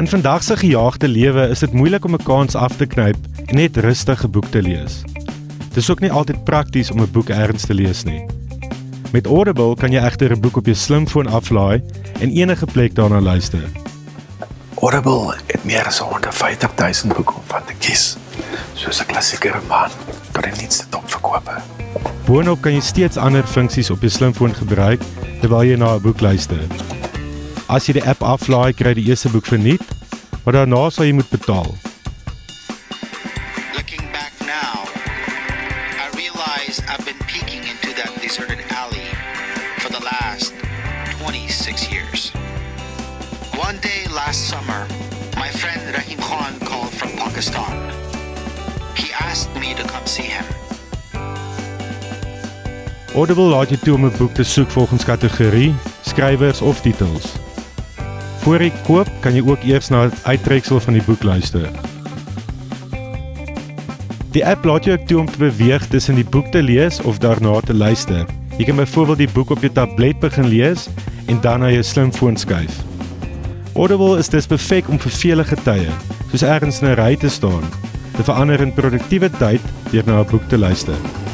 In vandag se gejaagde lewe is dit moeilik om 'n kans af te knyp en net rustig 'n boek te lees. Dit is ook nie altyd prakties om 'n boek ergens te lees nie. Met Audible kan jy egter 'n boek op jou slimfoon aflaai en enige plek daarna luister. Audible het meer as 150.000 boeke om van te kies, soos 'n klassieke roman tot die nuutste topverkope. Boonop kan jy steeds ander funksies op jou slimfoon gebruik terwyl jy na 'n boek luister. As jy die app aflaai, kry jy die eerste boek verniet, maar daarna sal jy moet betaal. Looking back now, I realize I've been peeking into that deserted alley for the last 26 years. One day last summer, my friend Rahim Khan called from Pakistan. He asked me to come see him. Audible laat jy toe om 'n boek te soek volgens kategorie, skrywers of titels. Voor jy koop, kan jy ook eers na 'n uittreksel van die boek luister. Die app laat jou ook toe om te beweeg tussen die boek te lees of daarna te luister. Jy kan byvoorbeeld die boek op jou tablet begin lees en dan na jou slimfoon skuif. Audible is dus perfek om vervelige tye, soos ergens in 'n ry te staan, te verander in produktiewe tyd deur na 'n boek te luister.